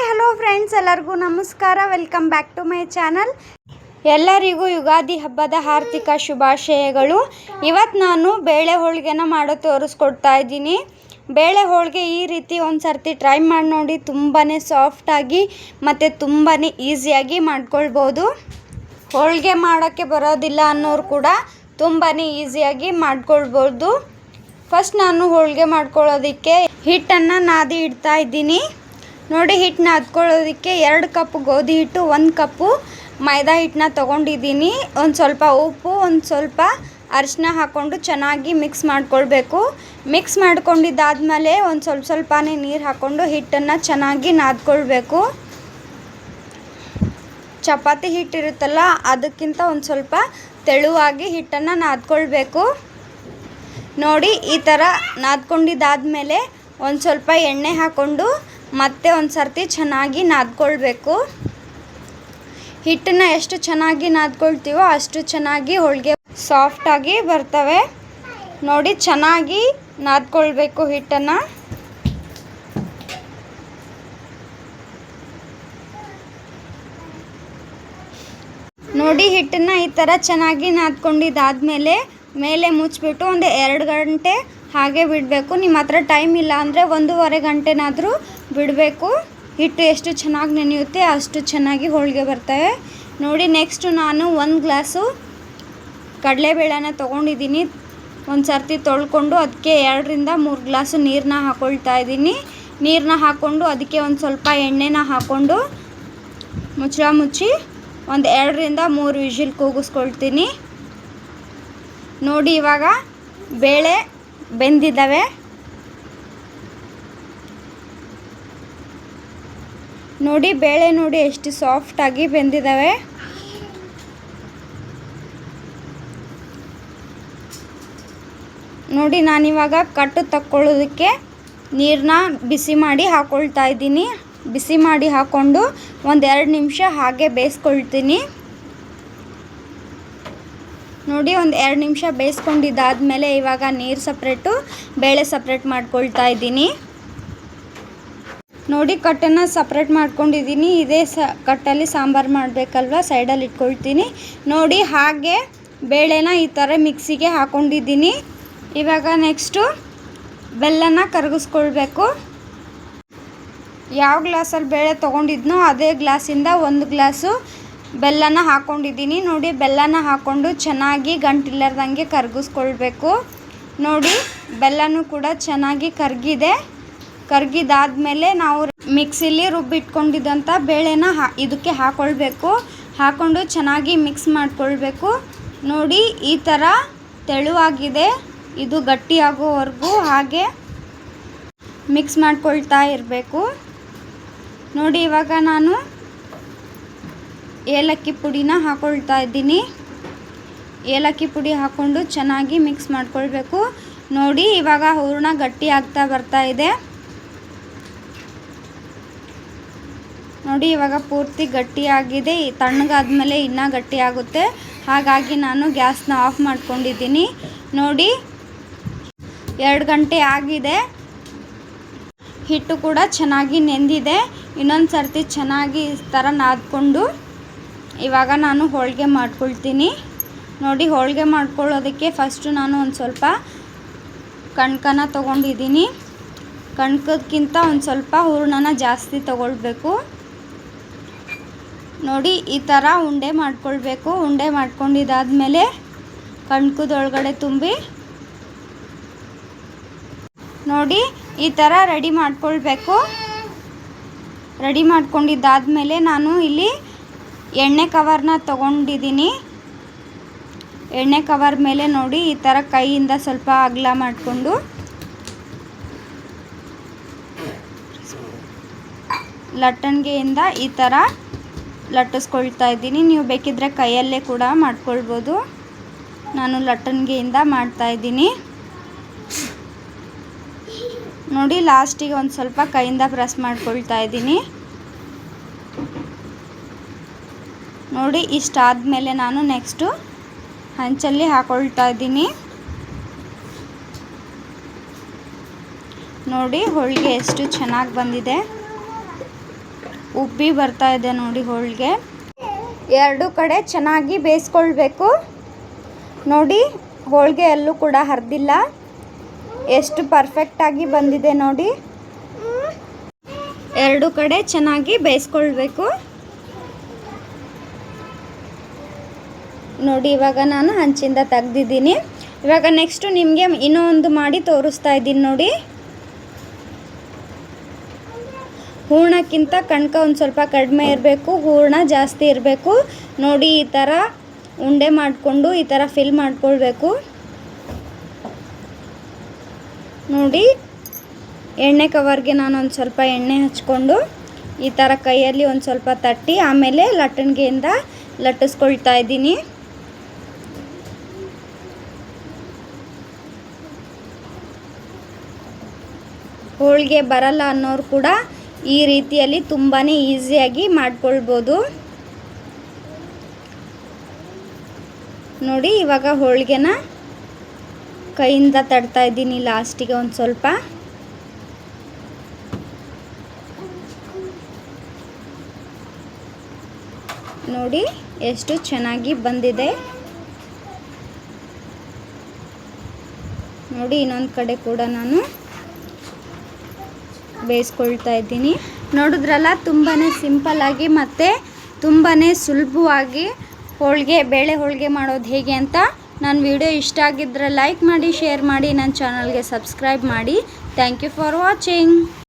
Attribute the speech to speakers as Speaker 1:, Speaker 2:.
Speaker 1: Hello friends, ಎಲ್ಲರಿಗೂ ನಮಸ್ಕಾರ. Welcome back to my channel. ಎಲ್ಲರಿಗೂ ಯುಗಾದಿ ಹಬ್ಬದ ಆರ್ಥಿಕ ಶುಭಾಶಯಗಳು. ಇವತ್ತು ನಾನು ಬೇಳೆ ಹೋಳಿಗೆನ ಮಾಡೋ ತೋರಿಸ್ಕೊಡ್ತಾ ಇದ್ದೀನಿ. ಬೇಳೆ ಹೋಳಿಗೆ ಈ ರೀತಿ ಒಂದು ಸರ್ತಿ ಟ್ರೈ ಮಾಡಿ ನೋಡಿ. ತುಂಬಾ ಸಾಫ್ಟಾಗಿ ಮತ್ತು ತುಂಬಾ ಈಸಿಯಾಗಿ ಮಾಡ್ಕೊಳ್ಬೋದು. ಹೋಳಿಗೆ ಮಾಡೋಕ್ಕೆ ಬರೋದಿಲ್ಲ ಅನ್ನೋರು ಕೂಡ ತುಂಬಾ ಈಸಿಯಾಗಿ ಮಾಡ್ಕೊಳ್ಬೋದು. ಫಸ್ಟ್ ನಾನು ಹೋಳಿಗೆ ಮಾಡ್ಕೊಳ್ಳೋದಕ್ಕೆ ಹಿಟ್ಟನ್ನು ನಾದಿ ಇಡ್ತಾ ಇದ್ದೀನಿ. ನೋಡಿ, ಹಿಟ್ಟು ನಾದ್ಕೊಳ್ಳೋದಕ್ಕೆ 2 ಕಪ್ ಗೋಧಿ ಹಿಟ್ಟು, 1 ಕಪ್ಪು ಮೈದಾ ಹಿಟ್ಟನ್ನ ತೊಗೊಂಡಿದ್ದೀನಿ. ಒಂದು ಸ್ವಲ್ಪ ಉಪ್ಪು, ಒಂದು ಸ್ವಲ್ಪ ಅರಿಶಿನ ಹಾಕ್ಕೊಂಡು ಚೆನ್ನಾಗಿ ಮಿಕ್ಸ್ ಮಾಡ್ಕೊಳ್ಬೇಕು. ಮಿಕ್ಸ್ ಮಾಡ್ಕೊಂಡಿದ್ದಾದಮೇಲೆ ಒಂದು ಸ್ವಲ್ಪನೇ ನೀರು ಹಾಕ್ಕೊಂಡು ಹಿಟ್ಟನ್ನು ಚೆನ್ನಾಗಿ ನಾದ್ಕೊಳ್ಬೇಕು. ಚಪಾತಿ ಹಿಟ್ಟಿರುತ್ತಲ್ಲ, ಅದಕ್ಕಿಂತ ಒಂದು ಸ್ವಲ್ಪ ತೆಳುವಾಗಿ ಹಿಟ್ಟನ್ನು ನಾದ್ಕೊಳ್ಬೇಕು. ನೋಡಿ, ಈ ಥರ ನಾದ್ಕೊಂಡಿದ್ದಾದಮೇಲೆ ಒಂದು ಸ್ವಲ್ಪ ಎಣ್ಣೆ ಹಾಕ್ಕೊಂಡು ಮತ್ತೆ ಒಂದು ಸರ್ತಿ ಚೆನ್ನಾಗಿ ನಾದ್ಕೊಳ್ಬೇಕು. ಹಿಟ್ಟನ್ನು ಎಷ್ಟು ಚೆನ್ನಾಗಿ ನಾದ್ಕೊಳ್ತೀವೋ ಅಷ್ಟು ಚೆನ್ನಾಗಿ ಹೋಳಿಗೆ ಸಾಫ್ಟಾಗಿ ಬರ್ತವೆ. ನೋಡಿ, ಚೆನ್ನಾಗಿ ನಾದ್ಕೊಳ್ಬೇಕು ಹಿಟ್ಟನ್ನು. ನೋಡಿ, ಹಿಟ್ಟನ್ನು ಈ ಥರ ಚೆನ್ನಾಗಿ ನಾದ್ಕೊಂಡಿದ್ದಾದಮೇಲೆ ಮೇಲೆ ಮುಚ್ಚಿಬಿಟ್ಟು ಒಂದು 2 ಗಂಟೆ ಹಾಗೆ ಬಿಡಬೇಕು. ನಿಮ್ಮ ಹತ್ರ ಟೈಮ್ ಇಲ್ಲ ಅಂದರೆ 1.5 ಗಂಟೆನಾದರೂ ಬಿಡಬೇಕು. ಹಿಟ್ಟು ಎಷ್ಟು ಚೆನ್ನಾಗಿ ನೆನೆಯುತ್ತೆ ಅಷ್ಟು ಚೆನ್ನಾಗಿ ಹೋಳಿಗೆ ಬರ್ತವೆ. ನೋಡಿ, ನೆಕ್ಸ್ಟು ನಾನು 1 ಗ್ಲಾಸು ಕಡಲೆಬೇಳೆನ ತೊಗೊಂಡಿದ್ದೀನಿ. ಒಂದು ಸರ್ತಿ ತೊಳ್ಕೊಂಡು ಅದಕ್ಕೆ 2ರಿಂದ 3 ಗ್ಲಾಸು ನೀರನ್ನ ಹಾಕ್ಕೊಳ್ತಾ ಇದ್ದೀನಿ. ನೀರನ್ನ ಹಾಕ್ಕೊಂಡು ಅದಕ್ಕೆ ಒಂದು ಸ್ವಲ್ಪ ಎಣ್ಣೆನ ಹಾಕ್ಕೊಂಡು ಮುಚ್ಚಳ ಮುಚ್ಚಿ ಒಂದು 2ರಿಂದ 3 ವಿಷಿಲ್ ಕೂಗಿಸ್ಕೊಳ್ತೀನಿ. ನೋಡಿ, ಇವಾಗ ಬೇಳೆ ಬೆಂದಿದ್ದಾವೆ. ನೋಡಿ, ಬೇಳೆ ನೋಡಿ ಎಷ್ಟು ಸಾಫ್ಟಾಗಿ ಬೆಂದಿದ್ದಾವೆ. ನೋಡಿ, ನಾನಿವಾಗ ಕಟ್ಟು ತಕ್ಕೊಳ್ಳೋದಕ್ಕೆ ನೀರನ್ನ ಬಿಸಿ ಮಾಡಿ ಹಾಕ್ಕೊಳ್ತಾ ಇದ್ದೀನಿ. ಬಿಸಿ ಮಾಡಿ ಹಾಕ್ಕೊಂಡು ಒಂದು 2 ನಿಮಿಷ ಹಾಗೆ ಬೇಯಿಸ್ಕೊಳ್ತೀನಿ. ನೋಡಿ, ಒಂದು 2 ನಿಮಿಷ ಬೇಯಿಸ್ಕೊಂಡಿದ್ದಾದಮೇಲೆ ಇವಾಗ ನೀರು ಸಪ್ರೇಟು, ಬೇಳೆ ಸಪ್ರೇಟ್ ಮಾಡ್ಕೊಳ್ತಾ ಇದ್ದೀನಿ. ನೋಡಿ, ಕಟ್ಟನ್ನು ಸಪ್ರೇಟ್ ಮಾಡ್ಕೊಂಡಿದ್ದೀನಿ. ಇದೇ ಕಟ್ಟಲ್ಲಿ ಸಾಂಬಾರು ಮಾಡಬೇಕಲ್ವ, ಸೈಡಲ್ಲಿ ಇಟ್ಕೊಳ್ತೀನಿ. ನೋಡಿ, ಹಾಗೆ ಬೇಳೆನ ಈ ಥರ ಮಿಕ್ಸಿಗೆ ಹಾಕ್ಕೊಂಡಿದ್ದೀನಿ. ಇವಾಗ ನೆಕ್ಸ್ಟು ಬೆಲ್ಲನ ಕರಗಿಸ್ಕೊಳ್ಬೇಕು. ಯಾವ ಗ್ಲಾಸಲ್ಲಿ ಬೇಳೆ ತೊಗೊಂಡಿದ್ನೋ ಅದೇ ಗ್ಲಾಸಿಂದ 1 ಗ್ಲಾಸು ಬೆಲ್ಲನ ಹಾಕ್ಕೊಂಡಿದ್ದೀನಿ. ನೋಡಿ, ಬೆಲ್ಲನ ಹಾಕ್ಕೊಂಡು ಚೆನ್ನಾಗಿ ಗಂಟಿಲ್ಲಾರ್ದಂಗೆ ಕರಗಿಸ್ಕೊಳ್ಬೇಕು. ನೋಡಿ, ಬೆಲ್ಲನೂ ಕೂಡ ಚೆನ್ನಾಗಿ ಕರಗಿದಾದ್ಮೇಲೆ ನಾವು ಮಿಕ್ಸಿಲಿ ರುಬ್ಬಿಟ್ಕೊಂಡಿದ್ದಂಥ ಬೇಳೆನ ಇದಕ್ಕೆ ಹಾಕ್ಕೊಳ್ಬೇಕು. ಹಾಕ್ಕೊಂಡು ಚೆನ್ನಾಗಿ ಮಿಕ್ಸ್ ಮಾಡ್ಕೊಳ್ಬೇಕು. ನೋಡಿ, ಈ ಥರ ತೆಳುವಾಗಿದೆ. ಇದು ಗಟ್ಟಿಯಾಗೋವರೆಗೂ ಹಾಗೆ ಮಿಕ್ಸ್ ಮಾಡ್ಕೊಳ್ತಾ ಇರಬೇಕು. ನೋಡಿ, ಇವಾಗ ನಾನು ಏಲಕ್ಕಿ ಪುಡಿನ ಹಾಕ್ಕೊಳ್ತಾ ಇದ್ದೀನಿ. ಏಲಕ್ಕಿ ಪುಡಿ ಹಾಕ್ಕೊಂಡು ಚೆನ್ನಾಗಿ ಮಿಕ್ಸ್ ಮಾಡ್ಕೊಳ್ಬೇಕು. ನೋಡಿ, ಇವಾಗ ಹೂರಣ ಗಟ್ಟಿ ಆಗ್ತಾ ಬರ್ತಾ ಇದೆ. ನೋಡಿ, ಇವಾಗ ಪೂರ್ತಿ ಗಟ್ಟಿಯಾಗಿದೆ. ತಣ್ಣಗಾದ್ಮೇಲೆ ಇನ್ನೂ ಗಟ್ಟಿ ಆಗುತ್ತೆ. ಹಾಗಾಗಿ ನಾನು ಗ್ಯಾಸ್ನ ಆಫ್ ಮಾಡ್ಕೊಂಡಿದ್ದೀನಿ. ನೋಡಿ, 2 ಗಂಟೆ ಆಗಿದೆ. ಹಿಟ್ಟು ಕೂಡ ಚೆನ್ನಾಗಿ ನೆಂದಿದೆ. ಇನ್ನೊಂದು ಸರ್ತಿ ಚೆನ್ನಾಗಿ ಈ ಥರ ನಾದ್ಕೊಂಡು ಇವಾಗ ನಾನು ಹೋಳಿಗೆ ಮಾಡ್ಕೊಳ್ತೀನಿ. ನೋಡಿ, ಹೋಳಿಗೆ ಮಾಡ್ಕೊಳ್ಳೋದಕ್ಕೆ ಫಸ್ಟು ನಾನು ಒಂದು ಸ್ವಲ್ಪ ಕಣ್ಕನ ತೊಗೊಂಡಿದ್ದೀನಿ. ಕಣ್ಕಕ್ಕಿಂತ ಒಂದು ಸ್ವಲ್ಪ ಹೂರಣನ ಜಾಸ್ತಿ ತೊಗೊಳ್ಬೇಕು. ನೋಡಿ, ಈ ಥರ ಉಂಡೆ ಮಾಡ್ಕೊಳ್ಬೇಕು. ಉಂಡೆ ಮಾಡ್ಕೊಂಡಿದ್ದಾದಮೇಲೆ ಕಣ್ಕದೊಳಗಡೆ ತುಂಬಿ ನೋಡಿ ಈ ಥರ ರೆಡಿ ಮಾಡ್ಕೊಳ್ಬೇಕು. ರೆಡಿ ಮಾಡ್ಕೊಂಡಿದ್ದಾದಮೇಲೆ ನಾನು ಇಲ್ಲಿ ಎಣ್ಣೆ ಕವರ್ನ ತೊಗೊಂಡಿದ್ದೀನಿ. ಎಣ್ಣೆ ಕವರ್ ಮೇಲೆ ನೋಡಿ ಈ ಥರ ಕೈಯಿಂದ ಸ್ವಲ್ಪ ಅಗಲ ಮಾಡಿಕೊಂಡು ಲಟ್ಟಣಿಗೆಯಿಂದ ಈ ಥರ ಲಟ್ಟಿಸ್ಕೊಳ್ತಾ ಇದ್ದೀನಿ. ನೀವು ಬೇಕಿದ್ದರೆ ಕೈಯಲ್ಲೇ ಕೂಡ ಮಾಡ್ಕೊಳ್ಬೋದು. ನಾನು ಲಟ್ಟಣಿಗೆಯಿಂದ ಮಾಡ್ತಾಯಿದ್ದೀನಿ. ನೋಡಿ, ಲಾಸ್ಟಿಗೆ ಒಂದು ಸ್ವಲ್ಪ ಕೈಯಿಂದ ಪ್ರೆಸ್ ಮಾಡ್ಕೊಳ್ತಾ ಇದ್ದೀನಿ. ನೋಡಿ, ಇಷ್ಟಾದಮೇಲೆ ನಾನು ನೆಕ್ಸ್ಟು ಹಂಚಲ್ಲಿ ಹಾಕ್ಕೊಳ್ತಾ ಇದ್ದೀನಿ. ನೋಡಿ, ಹೋಳಿಗೆ ಎಷ್ಟು ಚೆನ್ನಾಗಿ ಬಂದಿದೆ. ಉಬ್ಬಿ ಬರ್ತಾ ಇದೆ ನೋಡಿ ಹೋಳಿಗೆ. ಎರಡು ಕಡೆ ಚೆನ್ನಾಗಿ ಬೇಯಿಸ್ಕೊಳ್ಬೇಕು. ನೋಡಿ ಹೋಳಿಗೆ ಎಲ್ಲೂ ಕೂಡ ಹರಿದಿಲ್ಲ, ಎಷ್ಟು ಪರ್ಫೆಕ್ಟಾಗಿ ಬಂದಿದೆ ನೋಡಿ. ಎರಡು ಕಡೆ ಚೆನ್ನಾಗಿ ಬೇಯಿಸ್ಕೊಳ್ಬೇಕು ನೋಡಿ. ಇವಾಗ ನಾನು ಹಂಚಿಂದ ತೆಗ್ದಿದ್ದೀನಿ. ಇವಾಗ ನೆಕ್ಸ್ಟು ನಿಮಗೆ ಇನ್ನೊಂದು ಮಾಡಿ ತೋರಿಸ್ತಾ ಇದ್ದೀನಿ ನೋಡಿ. ಹೂರಣಕ್ಕಿಂತ ಕಣ್ಕ ಒಂದು ಸ್ವಲ್ಪ ಕಡಿಮೆ ಇರಬೇಕು, ಹೂರಣ ಜಾಸ್ತಿ ಇರಬೇಕು ನೋಡಿ. ಈ ಥರ ಉಂಡೆ ಮಾಡಿಕೊಂಡು ಈ ಥರ ಫಿಲ್ ಮಾಡ್ಕೊಳ್ಬೇಕು ನೋಡಿ. ಎಣ್ಣೆ ಕವರ್ಗೆ ನಾನು ಒಂದು ಸ್ವಲ್ಪ ಎಣ್ಣೆ ಹಚ್ಕೊಂಡು ಈ ಥರ ಕೈಯಲ್ಲಿ ಒಂದು ಸ್ವಲ್ಪ ತಟ್ಟಿ ಆಮೇಲೆ ಲಟ್ಟಣಿಗೆಯಿಂದ ಲಟ್ಟಿಸ್ಕೊಳ್ತಾ ಇದ್ದೀನಿ. ಹೋಳಿಗೆ ಬರಲ್ಲ ಅನ್ನೋರು ಕೂಡ ಈ ರೀತಿಯಲ್ಲಿ ತುಂಬಾ ಈಸಿಯಾಗಿ ಮಾಡ್ಕೊಳ್ಬೋದು ನೋಡಿ. ಇವಾಗ ಹೋಳಿಗೆನ ಕೈಯಿಂದ ತಡ್ತಾ ಇದ್ದೀನಿ ಲಾಸ್ಟಿಗೆ ಒಂದು ಸ್ವಲ್ಪ. ನೋಡಿ ಎಷ್ಟು ಚೆನ್ನಾಗಿ ಬಂದಿದೆ ನೋಡಿ. ಇನ್ನೊಂದು ಕಡೆ ಕೂಡ ನಾನು ಬೇಯಿಸ್ಕೊಳ್ತಾ ಇದ್ದೀನಿ. ನೋಡಿದ್ರಲ್ಲ, ತುಂಬಾ ಸಿಂಪಲ್ಲಾಗಿ ಮತ್ತು ತುಂಬಾ ಸುಲಭವಾಗಿ ಬೇಳೆ ಹೋಳಿಗೆ ಮಾಡೋದು ಹೇಗೆ ಅಂತ. ನನ್ನ ವಿಡಿಯೋ ಇಷ್ಟ ಆಗಿದ್ದರೆ ಲೈಕ್ ಮಾಡಿ, ಶೇರ್ ಮಾಡಿ, ನನ್ನ ಚಾನಲ್ಗೆ ಸಬ್ಸ್ಕ್ರೈಬ್ ಮಾಡಿ. Thank you for watching.